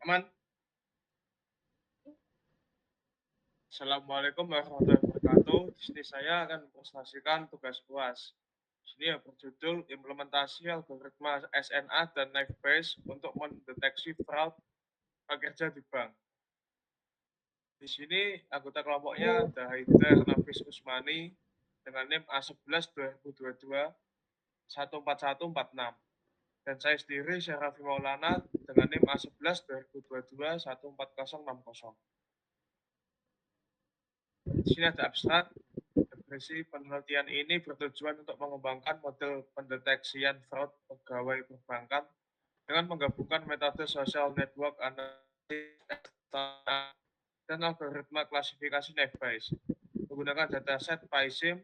Aman. Assalamualaikum warahmatullahi wabarakatuh. Di sini saya akan mempresentasikan tugas UAS. Di sini yang berjudul implementasi algoritma SNA dan Knife Base untuk mendeteksi fraud pekerja di bank. Di sini anggota kelompoknya ada Haider Nafis Usmani dengan NIM A11 2022 14146. Dan saya sendiri Syarafi Maulana dengan NIM A11 2022 14060. Di sini ada abstrak. Definisi penelitian ini bertujuan untuk mengembangkan model pendeteksian fraud pegawai perbankan dengan menggabungkan metode social network analysis dan algoritma klasifikasi Naive menggunakan dataset PySim,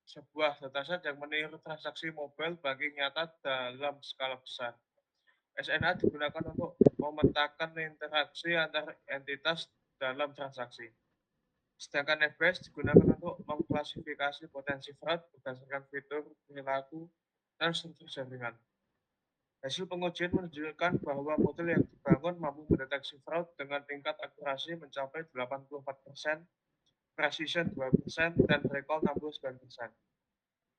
sebuah dataset yang meniru transaksi mobile banking nyata dalam skala besar. SNA digunakan untuk memetakan interaksi antar entitas dalam transaksi. Sedangkan Naive digunakan untuk mengklasifikasi potensi fraud berdasarkan fitur, perilaku, dan struktur jaringan. Hasil pengujian menunjukkan bahwa model yang dibangun mampu mendeteksi fraud dengan tingkat akurasi mencapai 84%, precision 2%, dan recall 69%.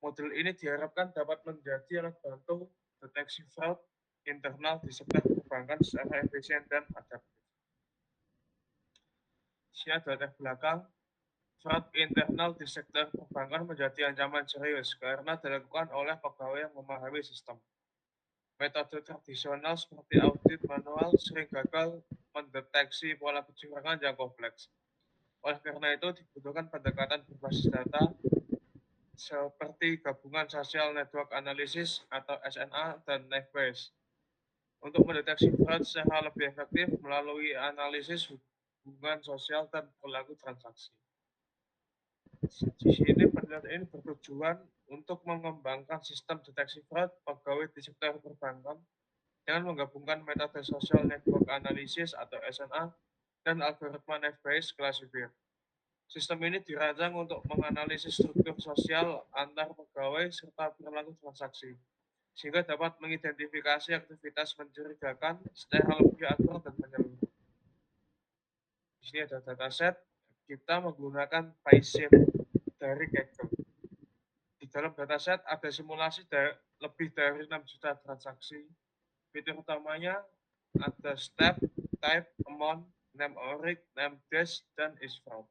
Model ini diharapkan dapat menjadi alat bantu deteksi fraud internal di sektor perbankan secara efisien dan adaptif. Di sini ada latar belakang. Fraud internal di sektor perbankan menjadi ancaman serius karena dilakukan oleh pegawai yang memahami sistem. Metode tradisional seperti audit manual sering gagal mendeteksi pola kecurangan yang kompleks. Oleh karena itu, dibutuhkan pendekatan berbasis data seperti gabungan Social Network Analysis atau SNA dan Naive untuk mendeteksi fraud secara lebih efektif melalui analisis hubungan sosial dan perilaku transaksi. Di sini penelitian ini bertujuan untuk mengembangkan sistem deteksi fraud pegawai di sektor perbankan dengan menggabungkan metode social network analysis atau SNA dan algoritma Naive classifier. Sistem ini dirancang untuk menganalisis struktur sosial antar pegawai serta perilaku transaksi, sehingga dapat mengidentifikasi aktivitas mencurigakan secara lebih akurat dan menyeluruh. Di sini ada dataset, kita menggunakan PySim dari Kaggle. Di dalam dataset ada simulasi lebih dari 6 juta transaksi. Fitur utamanya ada step, type, amount, name ORIC, name dash, dan isFraud.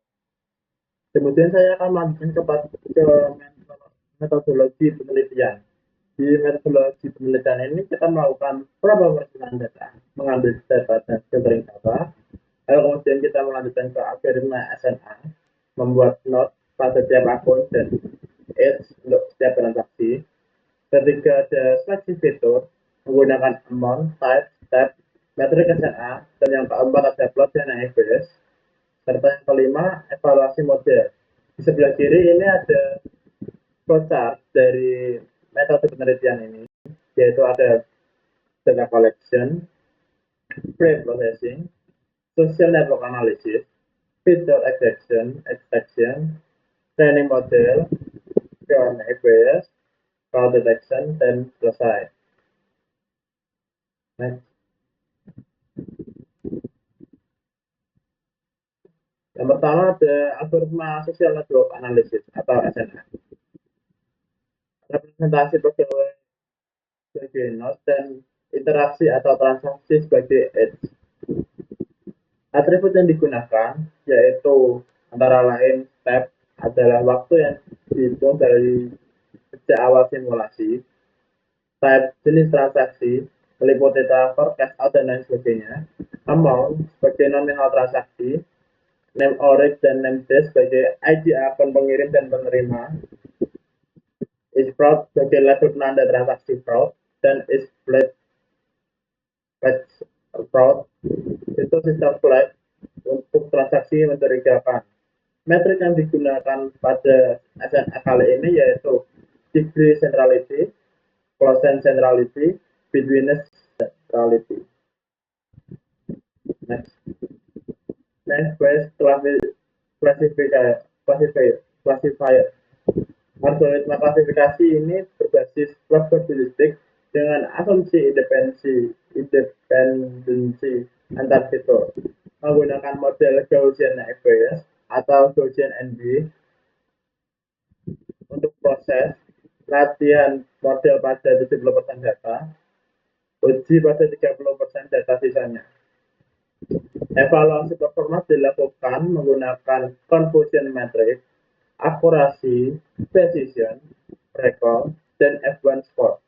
Kemudian saya akan melanjutkan ke metodologi penelitian. Di metodologi penelitian ini kita melakukan probability data, mengambil data dan filtering data. Lalu kemudian kita melanjutkan ke algoritma SNA, membuat node pada setiap akun dan edge untuk setiap transaksi. Ketiga ada seleksi fitur menggunakan amount, type, step, metrik SNA, dan yang keempat ada plot dan ABS. Serta yang kelima, evaluasi model. Di sebelah kiri ini ada flowchart dari metode penelitian ini, yaitu ada data collection, pre-processing, social network analysis, feature extraction, training model, dan ABS, fraud detection, dan selesai. Next. Yang pertama ada algoritma social network analysis atau SNA. Representasi pegawai sebagai node dan interaksi atau transaksi sebagai edge. Atribut yang digunakan yaitu antara lain step adalah waktu yang dihitung dari sejak awal simulasi, type jenis transaksi, meliputi transfer, cash out, dan lain sebagainya, amount sebagai nominal transaksi, name ORIC dan name dash sebagai ID akun pengirim dan penerima, isFraud sebagai level penanda transaksi fraud, dan isFlash fraud itu sistem flag untuk transaksi mencurigakan. Metrik yang digunakan pada SNA kali ini yaitu degree centrality, quotient centrality, betweenness centrality. Next. Next classifier. Algoritma klasifikasi ini berbasis probabilistik dengan asumsi independensi antar fitur menggunakan model Gaussian FBS atau Gaussian NB untuk proses latihan model pada 70% data, uji pada 30% data sisanya. Evaluasi performa dilakukan menggunakan confusion matrix, akurasi, precision, recall, dan F1 score.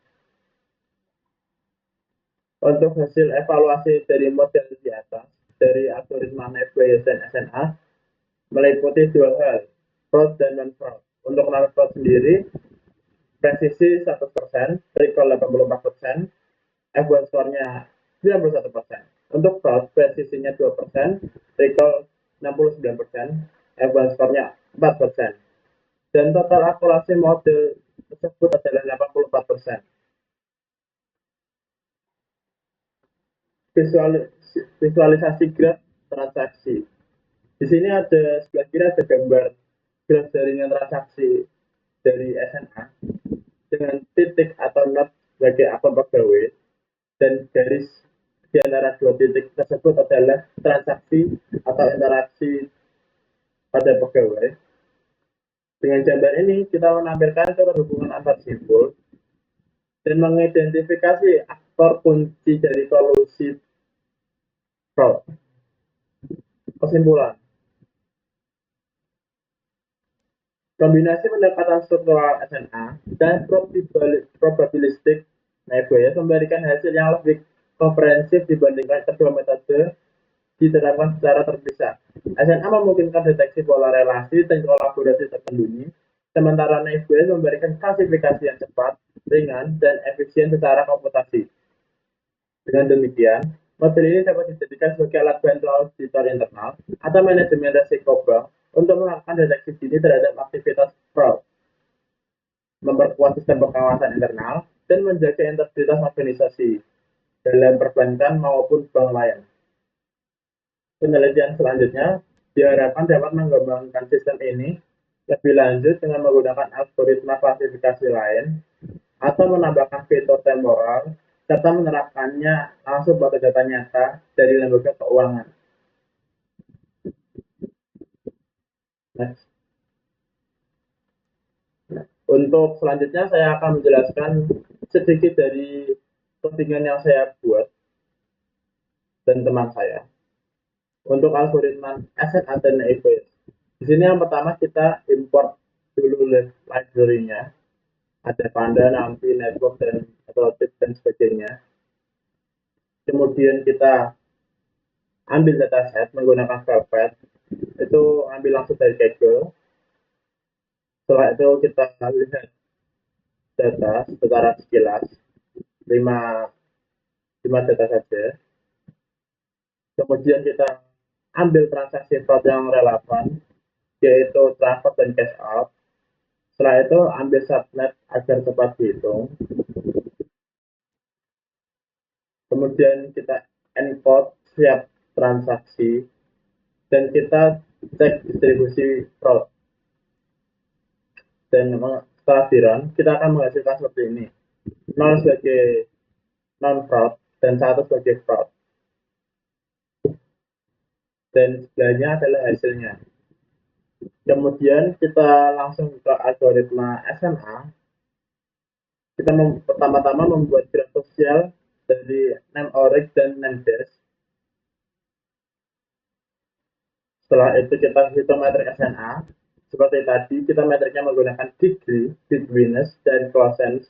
Untuk hasil evaluasi dari model di atas, dari algoritma FBS dan SNA, meliputi dua hal, fraud dan non-fraud. Untuk non-fraud sendiri, presisi 100%, recall 84%, F1 score-nya 91%. Untuk fraud, presisinya 2%, recall 69%, F1 score-nya 4%. Dan total akurasi model tersebut adalah 84%. Visualisasi graf transaksi. Di sini ada sebelah kiri ada gambar graf jaringan transaksi dari SNA dengan titik atau not sebagai akun pegawai dan garis di antara dua titik tersebut adalah transaksi atau interaksi pada pegawai. Dengan gambar ini kita menampilkan keterhubungan antar simbol dan mengidentifikasi aktor kunci dari kolusi fraud. Kesimpulan, kombinasi pendekatan struktural SNA dan probabilistik FBS memberikan hasil yang lebih komprehensif dibandingkan kedua metode diterapkan secara terpisah. SNA memungkinkan deteksi pola relasi dan kolaborasi tersembunyi, sementara FBS memberikan klasifikasi yang cepat, ringan, dan efisien secara komputasi. Dengan demikian, model ini dapat dijadikan sebagai alat bantu auditor internal atau manajemen risiko bank untuk melakukan deteksi dini terhadap aktivitas fraud, memperkuat sistem pengawasan internal, dan menjaga integritas organisasi dalam perbankan maupun bank lain. Penelitian selanjutnya diharapkan dapat mengembangkan sistem ini lebih lanjut dengan menggunakan algoritma klasifikasi lain atau menambahkan fitur temporal serta menerapkannya langsung pada data nyata dari lembaga keuangan. Next. Untuk selanjutnya saya akan menjelaskan sedikit dari codingan yang saya buat dan teman saya untuk algoritma SNA dan FBS. Di sini yang pertama kita import dulu library-nya, ada Panda, NumPy, Network, dan Athletics dan sebagainya. Kemudian kita ambil dataset menggunakan Velvet, itu ambil langsung dari Kaggle. Setelah itu kita lihat data secara sekilas, 5 data saja. Kemudian kita ambil transaksi fraud yang relevan, yaitu transfer dan cash out. Setelah itu ambil subnet agar cepat dihitung. Kemudian kita encode setiap transaksi dan kita cek distribusi fraud. Dan setelah di-run, kita akan menghasilkan seperti ini. 0 sebagai non-fraud dan 1 sebagai fraud. Dan sebelahnya adalah hasilnya. Kemudian kita langsung ke algoritma SNA. Kita pertama-tama membuat graf sosial dari NemOryx dan NemDes. Setelah itu kita hitung metrik SNA. Seperti tadi, kita metriknya menggunakan degree, Bitwiness, dan Closens.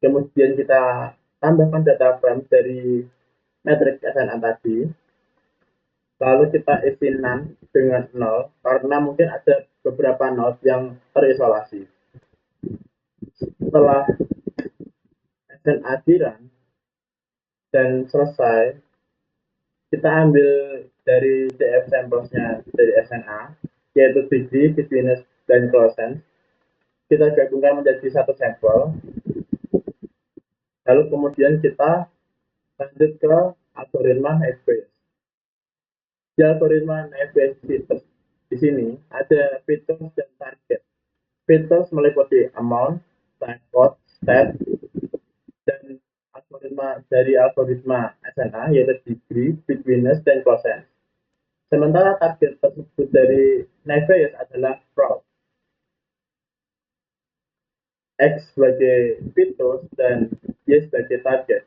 Kemudian kita tambahkan data frame dari metrik SNA tadi. Lalu kita isi none dengan 0, karena mungkin ada beberapa node yang terisolasi. Setelah SNA di-run dan selesai, kita ambil dari DF samples-nya dari SNA, yaitu degree, Bitwiness, dan Closens. Kita gabungkan menjadi satu sampel. Lalu kemudian kita lanjut ke algoritma FBS. Di algoritma FBS di sini ada features dan target. Features meliputi amount, time code, step, dan algoritma SNA yaitu degree, bitwiness, dan closure. Sementara target tersebut dari Naive Bayes adalah fraud. X sebagai fitur dan Y sebagai target.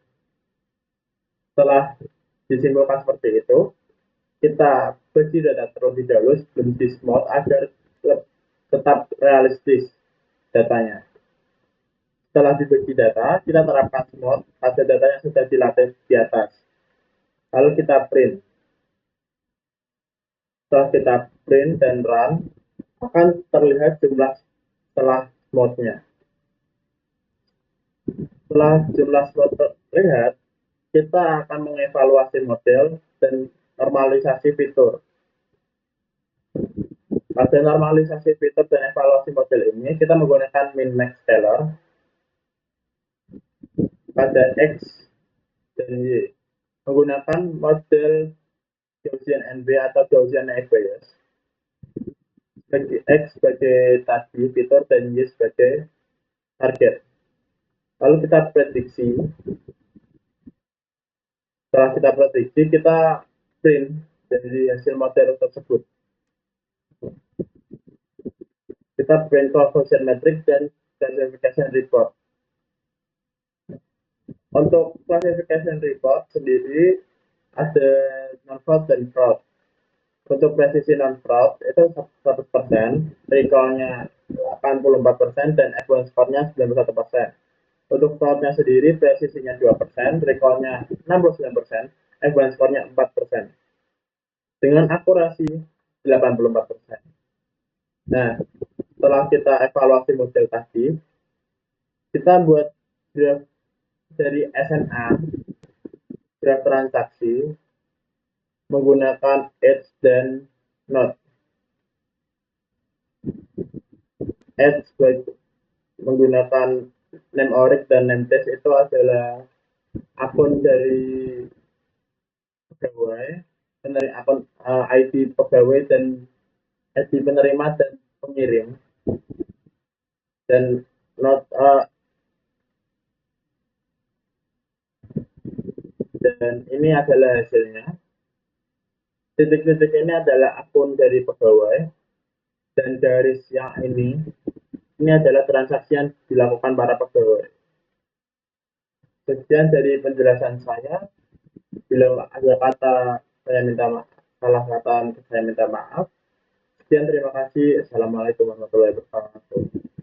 Setelah disimpulkan seperti itu, kita bagi data terlebih dahulu sebelum dismod agar tetap realistis datanya. Setelah dibagi data, kita terapkan smod pada data yang sudah dilatih di atas. Lalu kita print. Setelah kita print dan run, akan terlihat jumlah setelah smodnya. Setelah jumlah slot terlihat, kita akan mengevaluasi model dan normalisasi fitur. Pada normalisasi fitur dan evaluasi model ini, kita menggunakan min-max scalar pada X dan Y. Menggunakan model Gaussian NB atau Gaussian Naive Bayes. X sebagai tadi fitur dan Y sebagai target. Lalu kita prediksi. Setelah kita prediksi, kita print dari hasil model tersebut. Kita print conversion metric dan classification report. Untuk classification report sendiri ada non-fraud dan fraud. Untuk presisi non-fraud itu 100%, recall-nya 84%, dan advance score-nya 91%. Untuk fraud-nya sendiri, presisinya 2%, recall-nya 69%, advance score-nya 4%. Dengan akurasi 84%. Nah, setelah kita evaluasi model tadi, kita buat graph dari SNA, graph transaksi, menggunakan edge dan node. Edge menggunakan name orig dan name test itu adalah akun dari pegawai, dari akun ID pegawai dan ID penerima dan pengirim. Dan node dan ini adalah hasilnya. Titik-titik ini adalah akun dari pegawai, dan garis yang ini adalah transaksi yang dilakukan para pegawai. Sekian dari penjelasan saya. Bila ada kata saya minta maaf, salah kata saya minta maaf. Sekian, terima kasih. Assalamualaikum warahmatullahi wabarakatuh.